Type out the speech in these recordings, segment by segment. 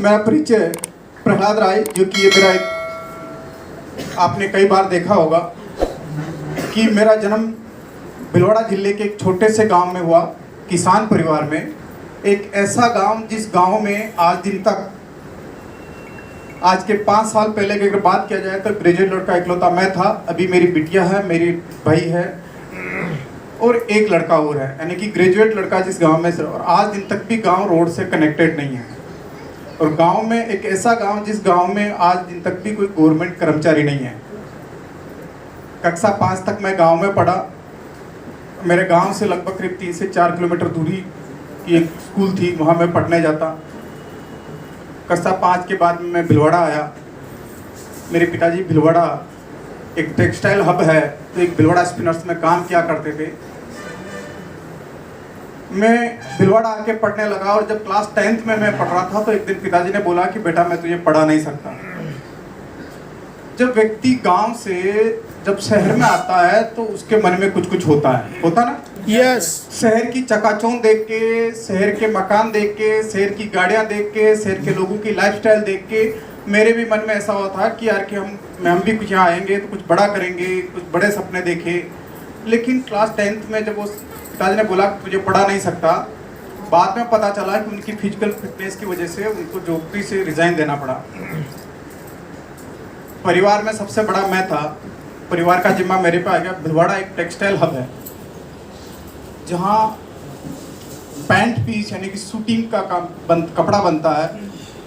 मेरा परिचय प्रहलाद राय, जो कि ये मेरा एक आपने कई बार देखा होगा कि मेरा जन्म भिलवाड़ा जिले के एक छोटे से गांव में हुआ, किसान परिवार में। एक ऐसा गांव जिस गांव में आज दिन तक, आज के 5 साल पहले की अगर बात किया जाए तो ग्रेजुएट लड़का इकलौता मैं था। अभी मेरी बिटिया है, मेरी भाई है और एक लड़का और है, यानी कि ग्रेजुएट लड़का जिस गांव में से। और आज दिन तक भी गांव रोड से कनेक्टेड नहीं है। और गांव में एक ऐसा गांव जिस गांव में आज दिन तक भी कोई गवर्नमेंट कर्मचारी नहीं है। कक्षा 5 तक मैं गांव में पढ़ा। मेरे गांव से लगभग करीब 3 से 4 किलोमीटर दूरी की एक स्कूल थी, वहाँ मैं पढ़ने जाता। कक्षा 5 के बाद मैं भिलवाड़ा आया। मेरे पिताजी भिलवाड़ा एक टेक्सटाइल हब है, तो एक भिलवाड़ा स्पिनर्स में काम किया करते थे। मैं भिलवाड़ा आके पढ़ने लगा और जब क्लास 10th में मैं पढ़ रहा था तो एक दिन पिताजी ने बोला कि बेटा मैं तुझे पढ़ा नहीं सकता। जब व्यक्ति गांव से जब शहर में आता है तो उसके मन में कुछ कुछ होता ना। यस। शहर की चकाचौंध देख के, शहर के मकान देख के, शहर की गाड़ियां देख के, शहर के लोगों की लाइफस्टाइल देख के मेरे भी मन में ऐसा हुआ था कि यार कि हम भी कुछ यहाँ आएंगे तो कुछ बड़ा करेंगे, कुछ बड़े सपने देखे। लेकिन क्लास 10th में जब वो पिताजी ने बोला कि तुझे पढ़ा नहीं सकता, बाद में पता चला कि उनकी फिजिकल फिटनेस की वजह से उनको नौकरी से रिजाइन देना पड़ा। परिवार में सबसे बड़ा मैं था। परिवार का जिम्मा मेरे पे आ गया। भिलवाड़ा एक टेक्सटाइल हब है जहाँ पैंट पीस यानी कि शूटिंग का काम कपड़ा बनता है,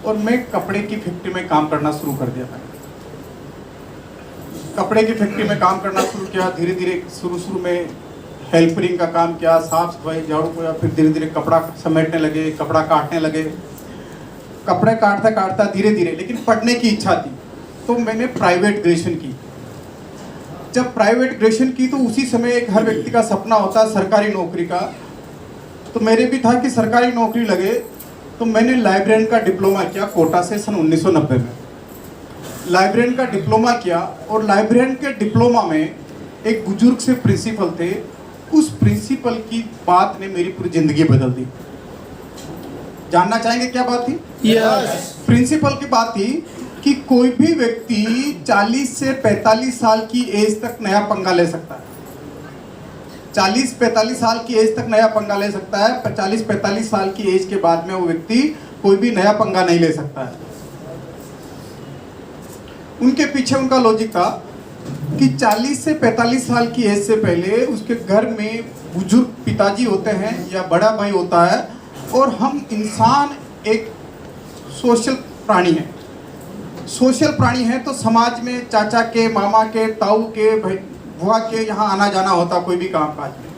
और मैं कपड़े की फैक्ट्री में काम करना शुरू कर दिया था। कपड़े की फैक्ट्री में काम करना शुरू किया। धीरे धीरे शुरू में हेल्परिंग का काम किया, साफ सफाई, झाड़ू पोछा। फिर धीरे धीरे कपड़ा समेटने लगे, कपड़ा काटने लगे। कपड़े काटता धीरे धीरे, लेकिन पढ़ने की इच्छा थी तो मैंने प्राइवेट ग्रेजुएशन की। जब प्राइवेट ग्रेजुएशन की तो उसी समय एक हर व्यक्ति का सपना होता है सरकारी नौकरी का। तो मेरे भी था कि सरकारी नौकरी लगे। तो मैंने लाइब्रेरियन का डिप्लोमा किया कोटा से सन 1990 में। लाइब्रेरियन का डिप्लोमा किया और लाइब्रेरियन के डिप्लोमा में एक बुजुर्ग से प्रिंसिपल थे। उस प्रिंसिपल की बात ने मेरी पूरी जिंदगी बदल दी। जानना चाहेंगे क्या बात थी? यस। प्रिंसिपल की बात थी कि कोई भी व्यक्ति 40 से 45 साल की एज तक नया पंगा ले सकता है। 40-45 साल की एज तक नया पंगा ले सकता है। 40-45 साल की एज के बाद में वो व्यक्ति कोई भी नया पंगा नहीं ले सकता है। उनके पीछे उनका लॉजिक था कि 40 से 45 साल की एज से पहले उसके घर में बुजुर्ग पिताजी होते हैं या बड़ा भाई होता है, और हम इंसान एक सोशल प्राणी हैं। सोशल प्राणी है तो समाज में चाचा के, मामा के, ताऊ के, भाई बुआ के यहाँ आना जाना होता कोई भी काम काज में।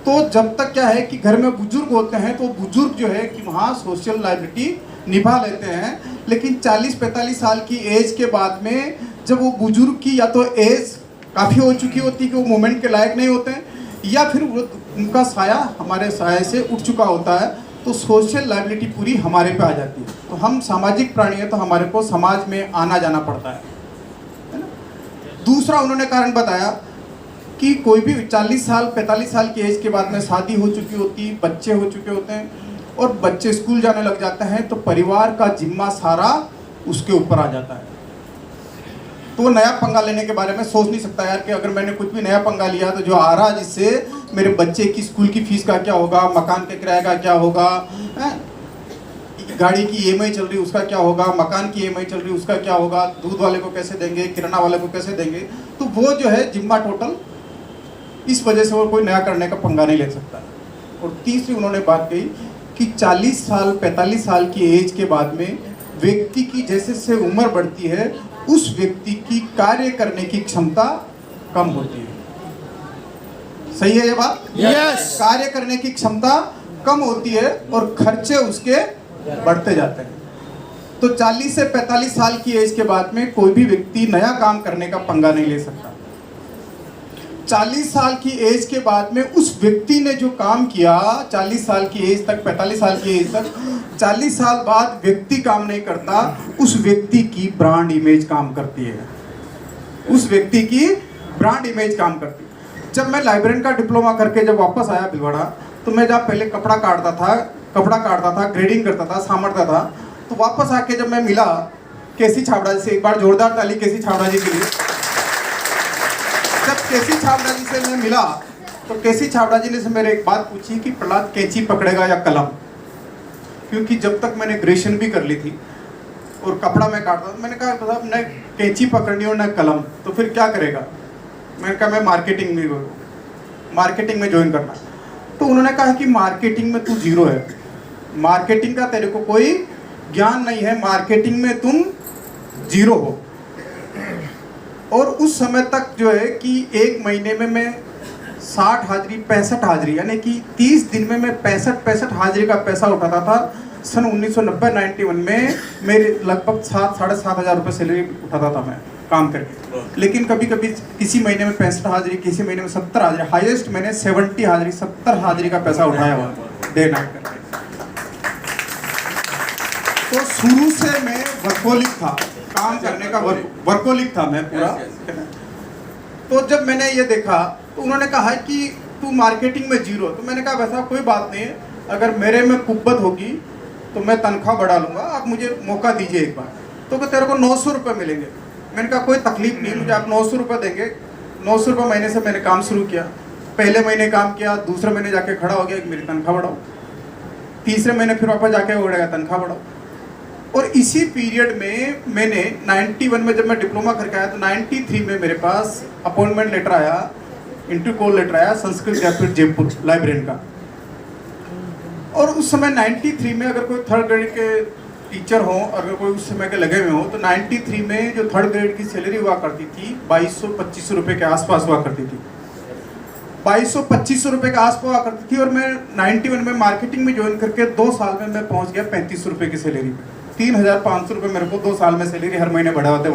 तो जब तक क्या है कि घर में बुजुर्ग होते हैं तो बुजुर्ग जो है कि वहाँ सोशल लाइबिलिटी निभा लेते हैं। लेकिन 40-45 साल की एज के बाद में जब वो बुजुर्ग की या तो एज काफ़ी हो चुकी होती है कि वो मूवमेंट के लायक नहीं होते हैं, या फिर उनका साया हमारे साये से उठ चुका होता है, तो सोशल लाइबिलिटी पूरी हमारे पे आ जाती है। तो हम सामाजिक प्राणी हैं तो हमारे को समाज में आना जाना पड़ता है ना। दूसरा उन्होंने कारण बताया कि कोई भी 40 साल 45 साल की एज के बाद में शादी हो चुकी होती, बच्चे हो चुके होते हैं और बच्चे स्कूल जाने लग जाते हैं, तो परिवार का जिम्मा सारा उसके ऊपर आ जाता है। तो वो नया पंगा लेने के बारे में सोच नहीं सकता यार कि अगर मैंने कुछ भी नया पंगा लिया तो जो आ रहा है जिससे मेरे बच्चे की स्कूल की फीस का क्या होगा, मकान के किराए का क्या होगा, गाड़ी की ईएमआई चल रही उसका क्या होगा, मकान की ईएमआई चल रही उसका क्या होगा, दूध वाले को कैसे देंगे, किराना वाले को कैसे देंगे। तो वो जो है जिम्मा टोटल, इस वजह से वो कोई नया करने का पंगा नहीं ले सकता। और तीसरी उन्होंने बात कही कि 40 साल 45 साल की एज के बाद में व्यक्ति की जैसे जैसे उम्र बढ़ती है उस व्यक्ति की कार्य करने की क्षमता कम होती है। सही है ये बात? यस। कार्य करने की क्षमता कम होती है और खर्चे उसके बढ़ते जाते हैं। तो 40 से 45 साल की एज के बाद में कोई भी व्यक्ति नया काम करने का पंगा नहीं ले सकता। 40 साल की एज के बाद में उस व्यक्ति ने जो काम किया 40 साल की एज तक, 45 साल की एज तक, 40 साल बाद व्यक्ति काम नहीं करता, उस व्यक्ति की ब्रांड इमेज काम करती है। उस व्यक्ति की ब्रांड इमेज काम करती है। जब मैं लाइब्रेरियन का डिप्लोमा करके जब वापस आया भिलवाड़ा, तो मैं जहाँ पहले कपड़ा काटता था, ग्रेडिंग करता था, सामरता था, तो वापस आके जब मैं मिला केसी छाबड़ा जी से, एक बार जोरदार ताली केसी छाबड़ा जी के लिए। जब केसी छाबड़ा जी से मैं मिला तो केसी छाबड़ा जी ने से मेरे एक बात पूछी कि प्रहलाद कैंची पकड़ेगा या कलम, क्योंकि जब तक मैंने ग्रेजुएशन भी कर ली थी और कपड़ा मैं काटता था, मैंने कहा साहब न कैंची पकड़नी और न कलम, तो फिर क्या करेगा? मैंने कहा मैं मार्केटिंग में ज्वाइन करना। तो उन्होंने कहा कि मार्केटिंग में तू जीरो है, मार्केटिंग का तेरे को कोई ज्ञान नहीं है, मार्केटिंग में तुम जीरो हो। और उस समय तक जो है कि एक महीने में मैं 60 हाजिरी 65 हाजिरी यानी कि 30 दिन में मैं 65 हाजिरी का पैसा उठाता था। सन 1990-91 में मेरे लगभग 7-7.5 हज़ार रुपये सैलरी उठाता था मैं काम करके। लेकिन कभी कभी किसी महीने में 65 हाजिरी, किसी महीने में 70 हाजिरी, हाईएस्ट मैंने 70 हाजिरी 70 हाजिरी का पैसा उठाया हुआ डे नाइट करके। तो शुरू से मैं वर्कोलिक था, काम करने का वर्कोलिक था मैं पूरा। तो जब मैंने ये देखा तो उन्होंने कहा कि तू मार्केटिंग में जीरो। तो मैंने कहा वैसा कोई बात नहीं है, अगर मेरे में कुब्बत होगी तो मैं तनख्वाह बढ़ा लूँगा, आप मुझे मौका दीजिए एक बार। तो तेरे को 900 रुपये मिलेंगे। मैंने कहा कोई तकलीफ नहीं, मुझे आप 900 रुपये देंगे। 900 रुपये महीने से मैंने काम शुरू किया। पहले महीने काम किया, दूसरे महीने जाके खड़ा हो गया कि मेरी तनख्वाह बढ़ाओ, तीसरे महीने फिर वापस जाके हो गया तनख्वाह बढ़ाओ। और इसी पीरियड में मैंने 91 में जब मैं डिप्लोमा करके आया तो 93 में मेरे पास अपॉइंटमेंट लेटर आया, इंटरव्यू कॉल लेटर आया संस्कृत विद्यापीठ जयपुर लाइब्रेरियन का। और उस समय 93 में अगर कोई थर्ड ग्रेड के टीचर हो, अगर कोई उस समय के लगे हुए हो, तो 93 में जो थर्ड ग्रेड की सैलरी हुआ करती थी 2200-2500 रुपये के आसपास हुआ करती थी। 2200-2500 रुपये के आसपास हुआ करती थी। और मैं 91 में मार्केटिंग में ज्वाइन करके 2 साल में मैं पहुंच गया 3500 रुपये की सैलरी पे। 3500 रुपये मेरे को 2 साल में सैलरी हर महीने बढ़ाते।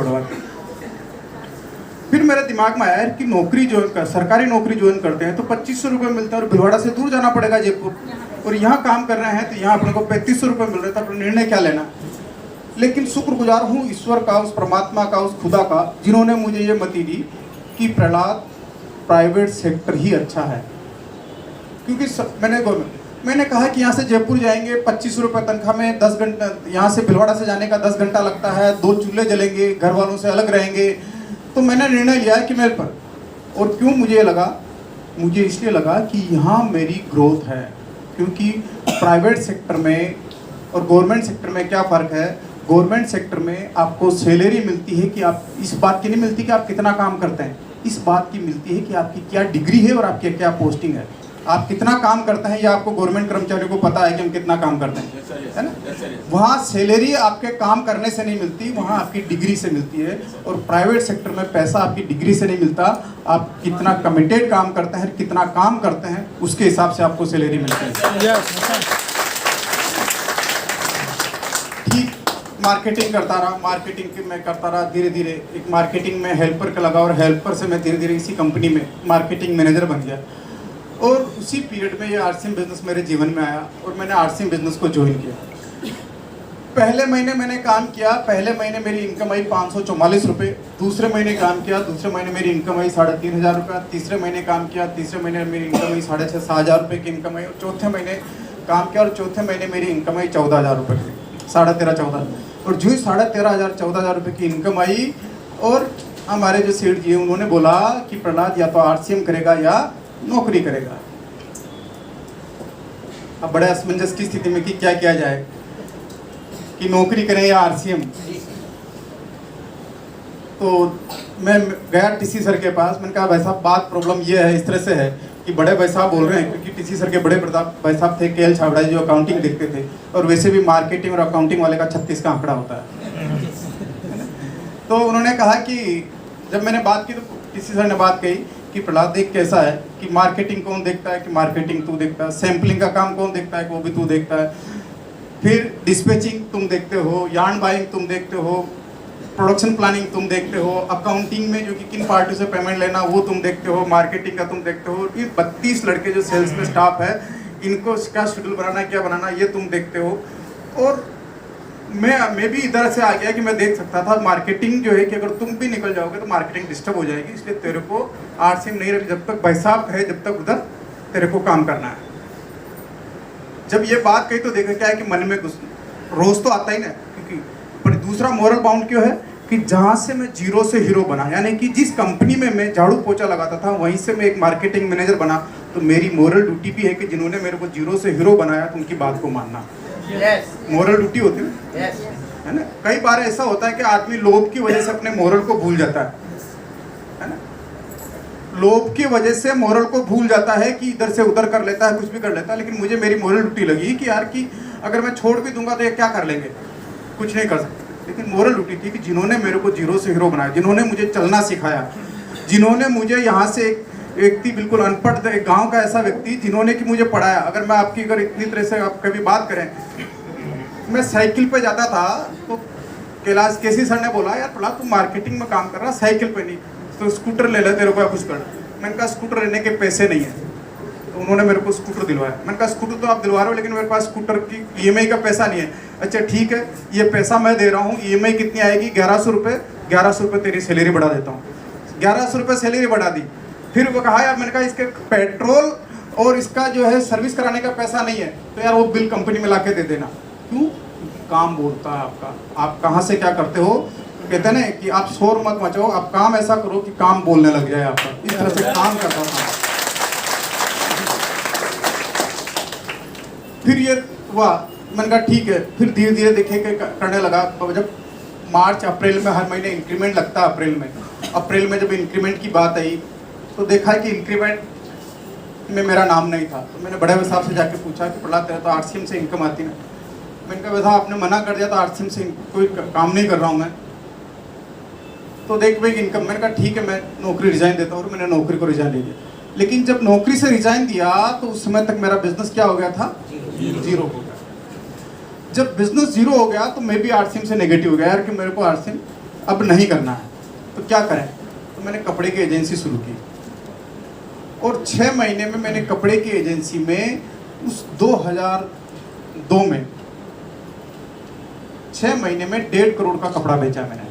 फिर मेरे दिमाग में आया कि नौकरी ज्वाइन कर, सरकारी नौकरी ज्वाइन करते हैं तो 2500 रुपये मिलता है और भिलवाड़ा से दूर जाना पड़ेगा जयपुर, और यहाँ काम कर रहे हैं तो यहाँ अपने को 3500 रुपये मिल रहे थे, अपना निर्णय क्या लेना। लेकिन शुक्रगुजार हूँ ईश्वर का, उस परमात्मा का, उस खुदा का, जिन्होंने मुझे ये मति दी कि प्रहलाद प्राइवेट सेक्टर ही अच्छा है। क्योंकि मैंने कहा कि यहाँ से जयपुर जाएंगे 2500 रुपये तनख्वाह में 10 घंटा, यहाँ से भिलवाड़ा से जाने का 10 घंटा लगता है, 2 चूल्हे जलेंगे, घर वालों से अलग रहेंगे। तो मैंने निर्णय लिया कि मेरे पर, और क्यों मुझे लगा, मुझे इसलिए लगा कि यहाँ मेरी ग्रोथ है। क्योंकि प्राइवेट सेक्टर में और गवर्नमेंट सेक्टर में क्या फ़र्क है? गवर्नमेंट सेक्टर में आपको सैलरी मिलती है कि आप, इस बात की नहीं मिलती कि आप कितना काम करते हैं, इस बात की मिलती है कि आपकी क्या डिग्री है और आपकी क्या पोस्टिंग है। आप कितना काम करते हैं या आपको गवर्नमेंट कर्मचारियों को पता है कि हम कितना काम करते हैं, है ना? वहाँ सैलरी आपके काम करने से नहीं मिलती, वहाँ आपकी डिग्री से मिलती है। और प्राइवेट सेक्टर में पैसा आपकी डिग्री से नहीं मिलता, आप कितना कमिटेड काम करते हैं, कितना काम करते हैं, उसके हिसाब से आपको सैलरी मिलती है। ठीक मार्केटिंग करता रहा, मार्केटिंग मैं करता रहा, धीरे धीरे एक मार्केटिंग में हेल्पर का लगा और हेल्पर से मैं धीरे धीरे इसी कंपनी में मार्केटिंग मैनेजर बन गया। और उसी पीरियड में ये आरसीएम बिजनेस मेरे जीवन में आया और मैंने आरसीएम बिजनेस को ज्वाइन किया। पहले महीने मैंने काम किया, पहले महीने मेरी इनकम आई 544 रुपये। दूसरे महीने काम किया, दूसरे महीने मेरी इनकम आई 3500 रुपये। तीसरे महीने काम किया, तीसरे महीने मेरी इनकम आई 6,500 रुपये की इनकम आई। और चौथे महीने काम किया और चौथे महीने मेरी इनकम आई 14,000 रुपये की, 13,500-14,000। और जो ही 13,500-14,000 रुपये की इनकम आई, और हमारे जो सेठ जी उन्होंने बोला कि प्रहलाद या तो आरसीएम करेगा या नौकरी करेगा। अब बड़े असमंजस की स्थिति में कि क्या किया जाए, कि नौकरी करें या आरसीएम। तो मैं गया टीसी सर के पास, मैंने कहा भाई साहब बात प्रॉब्लम ये है, इस तरह से है कि बड़े भाई साहब बोल रहे हैं, क्योंकि टीसी सर के बड़े भाई साहब थे केएल छाबड़ा जो अकाउंटिंग देखते थे, और वैसे भी मार्केटिंग और अकाउंटिंग वाले का 36 का आंकड़ा होता है। तो उन्होंने कहा कि जब मैंने बात की तो टीसी सर ने बात कही कि प्रहलाद देख कैसा है कि मार्केटिंग कौन देखता है, कि मार्केटिंग तू देखता है, सैम्पलिंग का काम कौन देखता है कि वो भी तू देखता है, फिर डिस्पैचिंग तुम देखते हो, यार्न बाइंग तुम देखते हो, प्रोडक्शन प्लानिंग तुम देखते हो, अकाउंटिंग में जो कि किन पार्टी से पेमेंट लेना वो तुम देखते हो, मार्केटिंग का तुम देखते हो, ये 32 लड़के जो सेल्स में स्टाफ है इनको क्या शेड्यूल बनाना क्या बनाना ये तुम देखते हो। और मैं भी इधर से आ गया कि मैं देख सकता था मार्केटिंग जो है कि अगर तुम भी निकल जाओगे तो मार्केटिंग डिस्टर्ब हो जाएगी, इसलिए तेरे को आरसीएम नहीं रख, जब तक भाई साहब है जब तक उधर तेरे को काम करना है। जब ये बात कही तो देखा क्या है कि मन में रोज तो आता ही ना, पर दूसरा मोरल बाउंड क्यों है कि जहाँ से मैं जीरो से हीरो बना, यानी कि जिस कंपनी में मैं झाड़ू पोछा लगाता था वहीं से मैं एक मार्केटिंग मैनेजर बना, तो मेरी मोरल ड्यूटी भी है कि जिन्होंने मेरे को जीरो से हीरो बनाया तो उनकी बात को मानना। मोरल ड्यूटी होती है ना। कई बार ऐसा होता है कि आदमी लोभ की वजह से अपने मोरल को भूल जाता है ना। लोभ की वजह से मोरल को भूल जाता है कि इधर से उधर कर लेता है, कुछ भी कर लेता है। लेकिन मुझे मेरी मोरल ड्यूटी लगी कि यार कि अगर मैं छोड़ भी दूंगा तो ये क्या कर लेंगे, कुछ नहीं कर सकते। लेकिन मोरल ड्यूटी थी कि जिन्होंने मेरे को जीरो से हीरो बनाया, जिन्होंने मुझे चलना सिखाया, जिन्होंने मुझे यहाँ से एक व्यक्ति बिल्कुल अनपढ़, एक गांव का ऐसा व्यक्ति जिन्होंने कि मुझे पढ़ाया। अगर मैं आपकी अगर इतनी तरह से आप कभी बात करें, मैं साइकिल पे जाता था तो कैलाश केसी सर ने बोला यार प्रहलाद तू मार्केटिंग में काम कर रहा, साइकिल पे नहीं तो स्कूटर ले ले, तेरे को कुछ कर। मैंने कहा स्कूटर लेने के पैसे नहीं है, तो उन्होंने मेरे को स्कूटर दिलवाया। मैंने कहा स्कूटर तो आप दिलवा रहे हो लेकिन मेरे पास स्कूटर की ईएमआई का पैसा नहीं है। अच्छा ठीक है, ये पैसा मैं दे रहा हूँ, ईएमआई कितनी आएगी, 1100 रुपये। 1100 रुपये तेरी सैलरी बढ़ा देता हूँ। 1100 रुपये सैलरी बढ़ा दी। फिर वो कहा यार, मैंने कहा इसके पेट्रोल और इसका जो है सर्विस कराने का पैसा नहीं है, तो यार वो बिल कंपनी में ला के दे देना। क्यों? काम बोलता है आपका, आप कहाँ से क्या करते हो। कहते हैं ना कि आप शोर मत मचाओ, आप काम ऐसा करो कि काम बोलने लग जाए आपका। इस तरह से काम करता था। फिर ये हुआ, मैंने कहा ठीक है। फिर धीरे धीरे देखे कि करने लगा। जब मार्च अप्रैल में हर महीने इंक्रीमेंट लगता है, अप्रैल में जब इंक्रीमेंट की बात आई तो देखा कि इंक्रीमेंट में मेरा नाम नहीं था। तो मैंने बड़े साहब से जाके पूछा कि प्रहलाद तेरा तो आरसीएम से इनकम आती ना। मैंने कहा साहब आपने मना कर दिया तो आरसीएम से कोई काम नहीं कर रहा हूँ मैं, तो देख भाई इनकम। मैंने कहा ठीक है मैं नौकरी रिजाइन देता हूँ, और मैंने नौकरी को रिजाइन दे दिया। लेकिन जब नौकरी से रिजाइन दिया तो उस समय तक मेरा बिजनेस क्या हो गया था, जीरो हो गया। जब बिजनेस जीरो हो गया तो मैं भी आरसीएम से नेगेटिव हो गया यार कि मेरे को आरसीएम अब नहीं करना है, तो क्या करें। तो मैंने कपड़े की एजेंसी शुरू की, और 6 महीने में मैंने कपड़े की एजेंसी में उस 2002 में 6 महीने में 1.5 करोड़ का कपड़ा बेचा मैंने।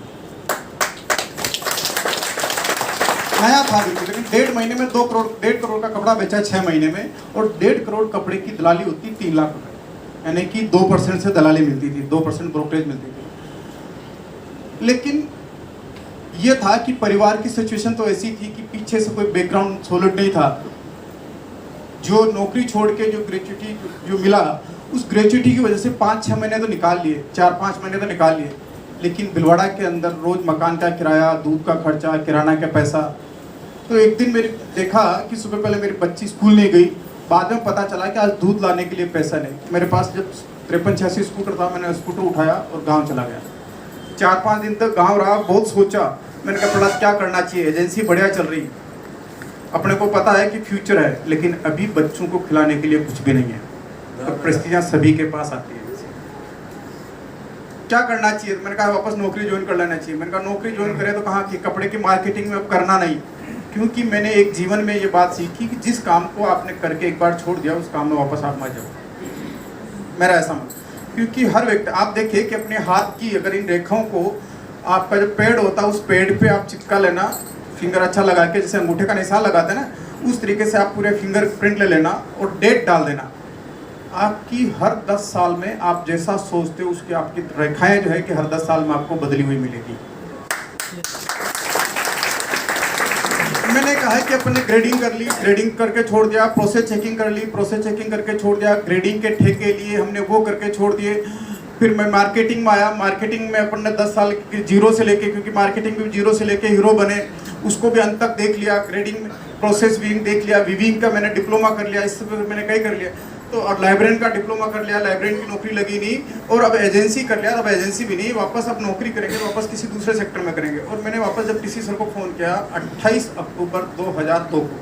नया था बिल्कुल, लेकिन 1.5 महीने में 1.5 करोड़ का कपड़ा बेचा 6 महीने में। और 1.5 करोड़ कपड़े की दलाली होती 3 लाख रुपए, यानी कि 2% से दलाली मिलती थी, 2% ब्रोकरेज मिलती थी। लेकिन ये था कि परिवार की सिचुएशन तो ऐसी थी कि पीछे से कोई बैकग्राउंड सॉलिड नहीं था। जो नौकरी छोड़ के जो ग्रेच्युटी जो मिला, उस ग्रेच्युटी की वजह से 5-6 महीने तो निकाल लिए, 4-5 महीने तो निकाल लिए। लेकिन भिलवाड़ा के अंदर रोज मकान का किराया, दूध का खर्चा, किराना का पैसा। तो एक दिन मेरी देखा कि सुबह पहले मेरी बच्ची स्कूल नहीं गई, बाद में पता चला कि आज दूध लाने के लिए पैसा नहीं। मेरे पास जब 53-86 स्कूटर था, मैंने स्कूटर उठाया और गाँव चला गया। 4-5 दिन तक गाँव रहा, बहुत सोचा। मैंने कहा प्रहलाद क्या करना चाहिए, एजेंसी बढ़िया चल रही, अपने को पता है कि फ्यूचर है, लेकिन अभी बच्चों को खिलाने के लिए कुछ भी नहीं है। तो परिस्थितियाँ सभी के पास आती है, क्या करना चाहिए। मैंने कहा वापस नौकरी ज्वाइन कर लेना चाहिए। मैंने कहा नौकरी ज्वाइन करें तो कहाँ की, कपड़े की मार्केटिंग में अब करना नहीं। क्योंकि मैंने एक जीवन में ये बात सीखी कि जिस काम को आपने करके एक बार छोड़ दिया, उस काम में वापस आप मत जाओ। मेरा ऐसा मत, क्योंकि हर व्यक्ति, आप देखिए कि अपने हाथ की अगर इन रेखाओं को, आपका जो पेड़ होता है उस पेड़ पे आप चिपका लेना, फिंगर अच्छा लगा के, जैसे अंगूठे का निशान लगाते हैं ना, उस तरीके से आप पूरे फिंगर प्रिंट ले लेना और डेट डाल देना। आपकी हर 10 साल में आप जैसा सोचते हो उसकी आपकी रेखाएं जो है कि हर 10 साल में आपको बदली हुई मिलेगी। मैंने कहा है कि अपने ग्रेडिंग कर ली, ग्रेडिंग करके छोड़ दिया, प्रोसेस चेकिंग कर ली, प्रोसेस चेकिंग करके छोड़ दिया, ग्रेडिंग के ठेके लिए हमने वो करके छोड़ दिए। फिर मैं मार्केटिंग में आया। मार्केटिंग में अपन ने 10 साल जीरो से लेके, क्योंकि मार्केटिंग में जीरो से लेके हीरो बने, उसको भी अंत तक देख लिया। ग्रेडिंग में प्रोसेस वीविंग देख लिया, वीविंग का मैंने डिप्लोमा कर लिया, इससे मैंने कई कर लिया। तो और लाइब्रेरियन का डिप्लोमा कर लिया, लाइब्रेरियन की नौकरी लगी नहीं, और अब एजेंसी कर लिया। अब एजेंसी भी नहीं, वापस अब नौकरी करेंगे, वापस किसी दूसरे सेक्टर में करेंगे। और मैंने वापस जब डीसी सर को फ़ोन किया 28 अक्टूबर 2002 को,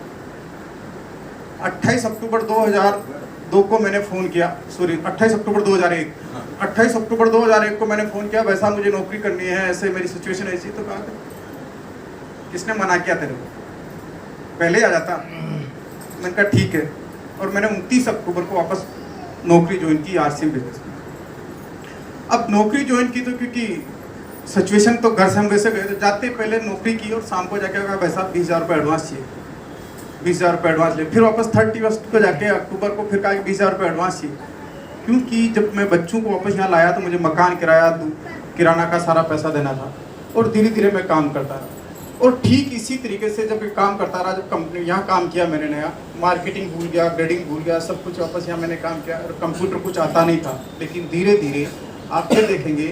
28 अक्टूबर 2002 को मैंने फ़ोन किया, सॉरी 28 अक्टूबर 2001, 28 अक्टूबर 2001 को मैंने फ़ोन किया, वैसा मुझे नौकरी करनी है, ऐसे मेरी सिचुएशन ऐसी। तो कहा किसने मना किया तेरे को, पहले आ जाता। मैंने कहा ठीक है, और मैंने 29 अक्टूबर को वापस नौकरी ज्वाइन की आरसीएम बिजनेस में। अब नौकरी ज्वाइन की तो क्योंकि सिचुएशन तो घर से हम वैसे गए, तो जाते पहले नौकरी की और शाम को जाके कहा भाई साहब 20,000 रुपये एडवांस चाहिए, 20,000 रुपये एडवांस ले। फिर वापस 31 को जाके अक्टूबर को फिर कहा कि 20,000 रुपये एडवांस चाहिए, क्योंकि जब मैं बच्चों को वापस यहाँ लाया तो मुझे मकान किराया, किराना का सारा पैसा देना था, और धीरे धीरे मैं काम करता रहा। और ठीक इसी तरीके से जब काम करता रहा, जब कंपनी यहाँ काम किया मैंने नया, मार्केटिंग भूल गया, ग्रेडिंग भूल गया, सब कुछ वापस यहाँ मैंने काम किया, और कंप्यूटर कुछ आता नहीं था। लेकिन धीरे धीरे आप ये देखेंगे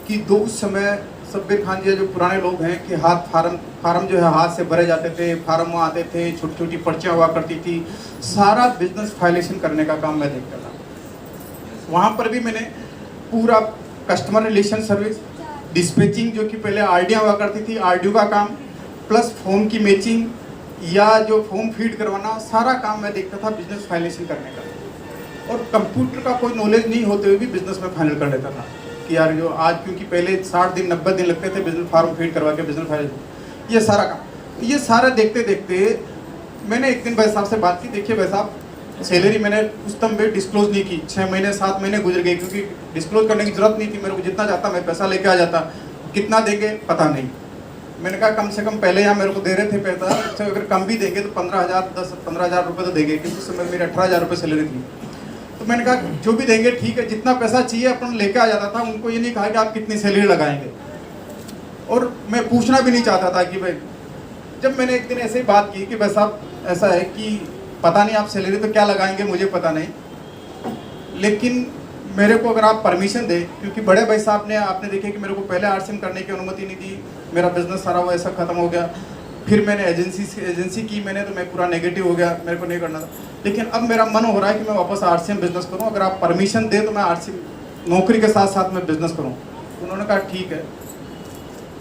कि उस समय सब्बीर खान जी जो पुराने लोग हैं कि फार्म जो है हाथ से भरे जाते थे, फार्म वहाँ आते थे, छोटी छोटी पर्चियाँ हुआ करती थी, सारा बिजनेस फाइलेशन करने का काम मैं देखता था। वहाँ पर भी मैंने पूरा कस्टमर रिलेशन सर्विस, डिस्पैचिंग जो कि पहले आरडीओ हुआ करती थी, आरडीओ का काम, प्लस फॉर्म की मैचिंग या जो फॉर्म फीड करवाना, सारा काम मैं देखता था बिजनेस फाइनेंसिंग करने का। और कंप्यूटर का कोई नॉलेज नहीं होते हुए भी बिजनेस में फाइनल कर लेता था कि यार जो आज, क्योंकि पहले 60 दिन 90 दिन लगते थे बिजनेस फार्म फीड करवा के बिजनेस फाइनेंसिंग, ये सारा काम, ये सारा देखते देखते मैंने एक दिन भाई साहब से बात की, देखिए भाई साहब सैलरी मैंने उस टाइम पे डिस्क्लोज नहीं की, 6 महीने 7 महीने गुजर गए, क्योंकि डिस्क्लोज करने की जरूरत नहीं थी, मेरे को जितना चाहता मैं पैसा लेके आ जाता, कितना देंगे पता नहीं। मैंने कहा कम से कम पहले यहाँ मेरे को दे रहे थे पैसा, अच्छा अगर कम भी देंगे तो 15,000 रुपये तो देंगे, क्योंकि उस समय मेरी 18,000 रुपये सैलरी थी। तो मैंने कहा जो भी देंगे ठीक है, जितना पैसा चाहिए अपन लेके आ जाता था, उनको ये नहीं कहा कि आप कितनी सैलरी लगाएंगे, और मैं पूछना भी नहीं चाहता था कि भाई, जब मैंने एक दिन ऐसे ही बात की कि भाई साहब ऐसा है कि पता नहीं आप सैलरी तो क्या लगाएंगे मुझे पता नहीं, लेकिन मेरे को अगर आप परमिशन दें, क्योंकि बड़े भाई साहब ने आपने देखे कि मेरे को पहले आरसीएम करने की अनुमति नहीं दी, मेरा बिजनेस सारा वो ऐसा खत्म हो गया, फिर मैंने एजेंसी की मैंने, तो मैं पूरा नेगेटिव हो गया, मेरे को नहीं करना था। लेकिन अब मेरा मन हो रहा है कि मैं वापस आरसीएम बिजनेस करूं, अगर आप परमिशन दें तो मैं आरसीएम नौकरी के साथ साथ मैं बिजनेस करूं। उन्होंने कहा ठीक है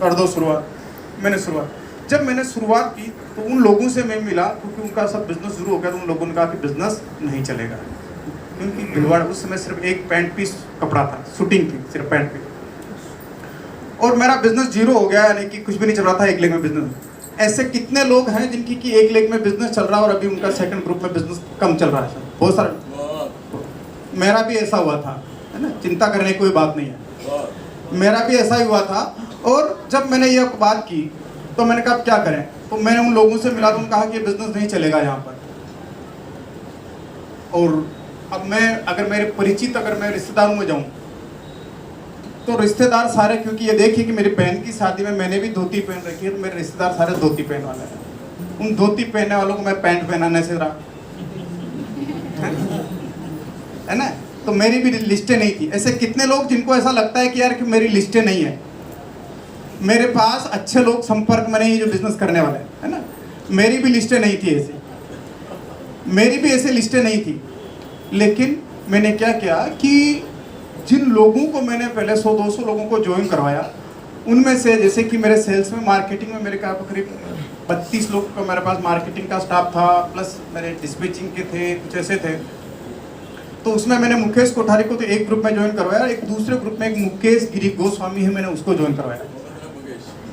कर दो शुरुआत। मैंने जब मैंने शुरुआत की तो उन लोगों से मैं मिला, क्योंकि उनका सब बिजनेस शुरू हो गया, तो उन लोगों ने कहा कि बिजनेस नहीं चलेगा, क्योंकि भिलवाड़ा उस समय सिर्फ एक पैंट पीस कपड़ा था, शूटिंग थी सिर्फ पैंट पीस, और मेरा बिजनेस जीरो हो गया, यानी कि कुछ भी नहीं चल रहा था, 1 लेग में बिजनेस। ऐसे कितने लोग हैं जिनकी कि 1 लेग में बिजनेस चल रहा है और अभी उनका सेकंड ग्रुप में बिजनेस कम चल रहा है, बहुत सारे। मेरा भी ऐसा हुआ था, है ना, चिंता करने की कोई बात नहीं है, मेरा भी ऐसा ही हुआ था। और जब मैंने ये बात की तो मैंने कहा क्या करें, तो मैंने उन लोगों से मिला, तो उन्होंने कहा कि बिजनेस नहीं चलेगा यहाँ पर। और अब मैं अगर मेरे परिचित, अगर मैं रिश्तेदारों में जाऊँ तो रिश्तेदार सारे, क्योंकि ये देखिए कि मेरी बहन की शादी में मैंने भी धोती पहन रखी है, तो मेरे रिश्तेदार सारे धोती पहन वाले हैं। उन धोती पहनने वालों को मैं पैंट पहनाने से रहा, है ना, तो मेरी भी लिस्टें नहीं थी। ऐसे कितने लोग जिनको ऐसा लगता है कि यार कि मेरी लिस्टें नहीं है, मेरे पास अच्छे लोग संपर्क में नहीं जो बिजनेस करने वाले, है ना, मेरी भी लिस्टें नहीं थी ऐसे, मेरी भी ऐसे लिस्टें नहीं थी। लेकिन मैंने क्या किया कि जिन लोगों को मैंने पहले 100-200 लोगों को ज्वाइन करवाया, उनमें से जैसे कि मेरे सेल्स में, मार्केटिंग में मेरे करीब 32 लोग का मेरे पास मार्केटिंग का स्टाफ था, प्लस मेरे डिस्पैचिंग के थे, कुछ ऐसे थे। तो उसमें मैंने मुकेश कोठारी को तो एक ग्रुप में ज्वाइन करवाया, एक दूसरे ग्रुप में एक मुकेश गिरी गोस्वामी है, मैंने उसको ज्वाइन करवाया,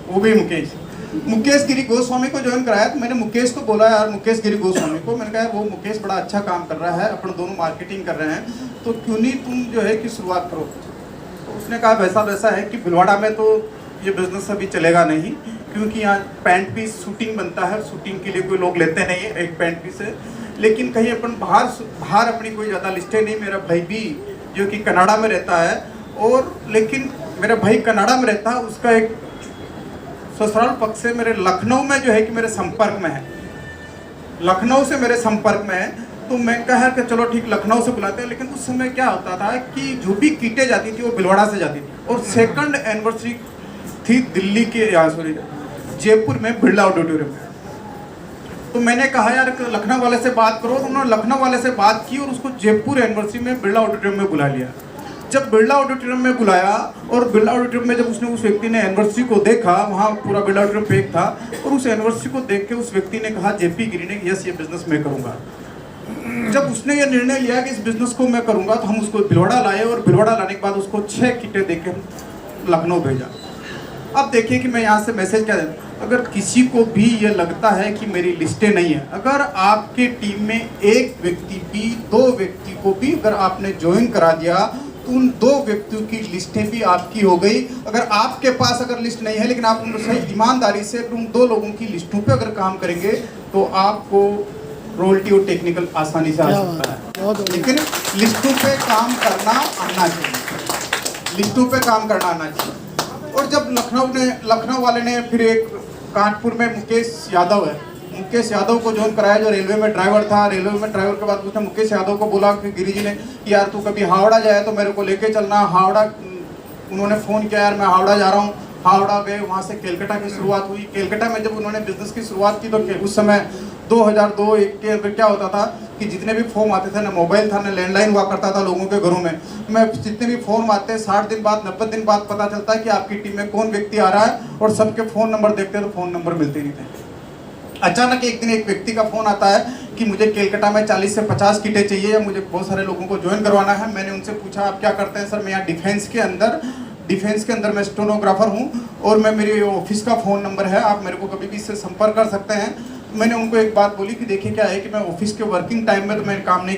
वो भी मुकेश गिरी गोस्वामी को ज्वाइन कराया। तो मैंने मुकेश को बोला, यार मुकेश गिरी गोस्वामी को, मैंने कहा यार वो मुकेश बड़ा अच्छा काम कर रहा है, अपन दोनों मार्केटिंग कर रहे हैं, तो क्यों नहीं तुम जो है कि शुरुआत करो। तो उसने कहा वैसा है कि भिलवाड़ा में तो ये बिजनेस अभी चलेगा नहीं, क्योंकि यहाँ पैंट पीस शूटिंग बनता है, शूटिंग के लिए कोई लोग लेते नहीं है, एक पैंट पीस है। लेकिन कहीं अपन बाहर अपनी कोई ज़्यादा लिस्टें नहीं। मेरा भाई भी जो कि कनाडा में रहता है, और लेकिन मेरा भाई कनाडा में रहता है, उसका एक ससुराल पक्ष से मेरे लखनऊ में जो है कि मेरे संपर्क में है, लखनऊ से मेरे संपर्क में है। तो मैं कहा कि चलो ठीक लखनऊ से बुलाते हैं। लेकिन उस समय क्या होता था कि जो भी किटें जाती थी वो भिलवाड़ा से जाती थी, और सेकंड एनिवर्सरी थी दिल्ली के, सॉरी जयपुर में बिरला ऑडिटोरियम में। तो मैंने कहा यार लखनऊ वाले से बात करो, तो उन्होंने लखनऊ वाले से बात की और उसको जयपुर एनिवर्सरी में बिरला ऑडिटोरियम में बुला लिया। जब बिरला ऑडिटोरियम में बुलाया, और बिरला ऑडिटोरियम में जब उसने उस व्यक्ति ने एनिवर्सरी को देखा, वहाँ पूरा बिरला ऑडिटोरियम पैक था, और उस एनिवर्सरी को देख के उस व्यक्ति ने कहा, जेपी गिरी ने, यस ये बिजनेस मैं करूँगा। जब उसने ये निर्णय लिया कि इस बिजनेस को मैं करूँगा, तो हम उसको भिलवाड़ा लाए, और भिलवाड़ा लाने के बाद उसको 6 किटें देके लखनऊ भेजा। अब देखिए कि मैं यहाँ से मैसेज क्या देता, अगर किसी को भी ये लगता है कि मेरी लिस्टें नहीं है, अगर आपके टीम में एक व्यक्ति भी, 2 व्यक्ति को भी अगर आपने ज्वाइन करा दिया, तो उन 2 व्यक्तियों की लिस्टें भी आपकी हो गई। अगर आपके पास अगर लिस्ट नहीं है, लेकिन आप उन सही ईमानदारी से उन 2 लोगों की लिस्टों पे अगर काम करेंगे, तो आपको रॉयल्टी और टेक्निकल आसानी से आ सकता है। लेकिन लिस्टों पे काम करना आना चाहिए, लिस्टों पे काम करना आना चाहिए। और जब लखनऊ वाले ने फिर एक कानपुर में मुकेश यादव है, मुकेश यादव को ज्वाइन कराया जो रेलवे में ड्राइवर था। रेलवे में ड्राइवर के बाद उसने मुकेश यादव को बोला कि गिरी जी ने कि यार तू कभी हावड़ा जाए तो मेरे को लेके चलना। हावड़ा उन्होंने फ़ोन किया, यार मैं हावड़ा जा रहा हूँ। हावड़ा गए, वहाँ से केलकटा की शुरुआत हुई। केलकटा में जब उन्होंने बिजनेस की शुरुआत की तो उस समय 2002-1 के अंदर क्या होता था कि जितने भी फॉर्म आते थे, ना मोबाइल था ना लैंडलाइन हुआ करता था लोगों के घरों में। मैं जितने भी फॉर्म आते हैं 60 दिन बाद 90 दिन बाद पता चलता है कि आपकी टीम में कौन व्यक्ति आ रहा है, और सबके फ़ोन नंबर देखते हैं तो फ़ोन नंबर मिलते नहीं थे। अचानक एक दिन एक व्यक्ति का फ़ोन आता है कि मुझे केलकटा में 40 से 50 किटें चाहिए या मुझे बहुत सारे लोगों को ज्वाइन करवाना है। मैंने उनसे पूछा आप क्या करते हैं? सर मैं यहाँ डिफेंस के अंदर मैं स्टेनोग्राफर हूँ और मैं मेरे ऑफिस का फ़ोन नंबर है, आप मेरे को कभी भी इससे संपर्क कर सकते हैं। मैंने उनको एक बात बोली कि देखिए क्या है कि मैं ऑफिस के वर्किंग टाइम में तो मैं बात नहीं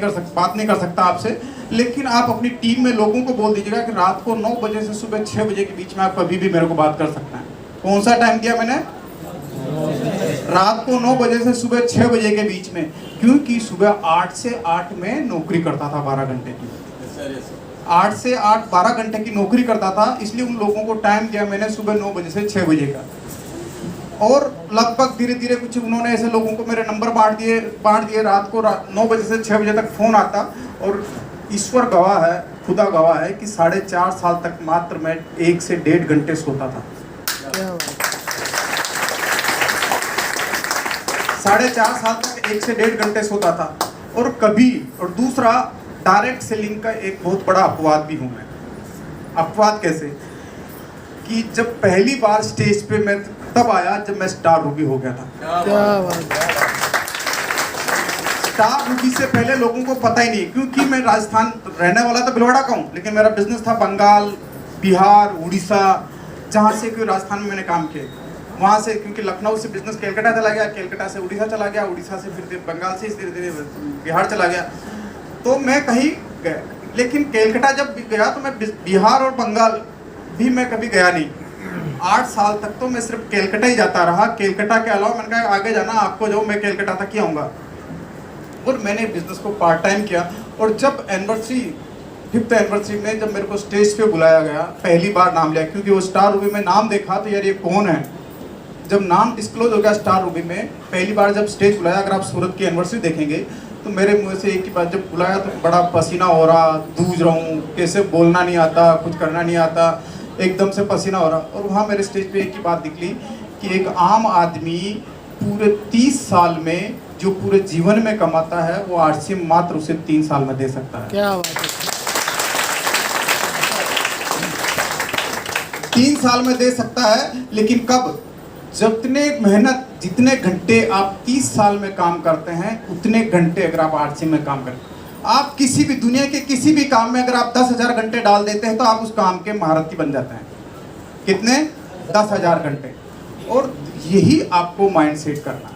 कर सकता आपसे, लेकिन आप अपनी टीम में लोगों को बोल दीजिएगा कि रात को 9 बजे से सुबह 6 बजे के बीच में आप कभी भी मेरे को बात कर सकते हैं। कौन सा टाइम दिया मैंने? रात को 9 बजे से सुबह 6 बजे के बीच में, क्योंकि सुबह 8 से 8 में नौकरी करता था 12 घंटे की। 8 से 8 12 घंटे की नौकरी करता था, इसलिए उन लोगों को टाइम दिया मैंने सुबह 9 बजे से 6 बजे का। और लगभग धीरे धीरे कुछ उन्होंने ऐसे लोगों को मेरे नंबर बांट दिए। रात को 9 बजे से 6 बजे तक फ़ोन आता, और ईश्वर गवाह है, खुदा गवाह है कि 4.5 साल तक मात्र मैं 1 से 1.5 घंटे सोता था। 4.5 साल तक 1 से 1.5 घंटे सोता था। और दूसरा डायरेक्ट सेलिंग का एक बहुत बड़ा अपवाद भी हूँ मैं। अपवाद कैसे? कि जब पहली बार स्टेज पे मैं तब आया जब मैं स्टार रूबी हो गया था। क्या बात है। स्टार रूबी से पहले लोगों को पता ही नहीं, क्योंकि मैं राजस्थान रहने वाला था, भिलवाड़ा का हूँ, लेकिन मेरा बिजनेस था बंगाल, बिहार, उड़ीसा, जहाँ से कोई राजस्थान में मैंने काम किया। वहाँ से क्योंकि लखनऊ से बिजनेस केलकटा चला गया, केलकटा से उड़ीसा चला गया, उड़ीसा से फिर बंगाल से धीरे धीरे बिहार चला गया। तो मैं कहीं गया, लेकिन केलकटा जब गया तो मैं बिहार और बंगाल भी मैं कभी गया नहीं। 8 साल तक तो मैं सिर्फ केलकटा ही जाता रहा। केलकटा के अलावा मैंने कहा आगे जाना आपको, जो मैं केलकटा तक ही आऊँगा। और मैंने बिजनेस को पार्ट टाइम किया। और जब 5th एनिवर्सरी में जब मेरे को स्टेज पे बुलाया गया, पहली बार नाम लिया, क्योंकि वो स्टार रूबी में नाम देखा तो यार ये कौन है। जब नाम डिस्क्लोज हो गया स्टार रूबी में, पहली बार जब स्टेज बुलाया, अगर आप सूरत की एनिवर्सरी देखेंगे तो मेरे मुंह से एक ही बात, जब बुलाया तो बड़ा पसीना हो रहा, दूज रहा हूँ, कैसे बोलना नहीं आता, कुछ करना नहीं आता, एकदम से पसीना हो रहा। और वहाँ मेरे स्टेज पे एक ही बात निकली कि एक आम आदमी पूरे 30 साल में जो पूरे जीवन में कमाता है वो आरसी मात्र उसे 3 साल में दे सकता है। क्या बात है। 3 साल में दे सकता है, लेकिन कब? जितने घंटे आप 30 साल में काम करते हैं उतने घंटे अगर आप आरसी में काम करते हैं, आप किसी भी दुनिया के किसी भी काम में अगर आप 10,000 घंटे डाल देते हैं तो आप उस काम के महारथी बन जाते हैं। कितने? 10,000 घंटे। और यही आपको माइंड सेट करना है।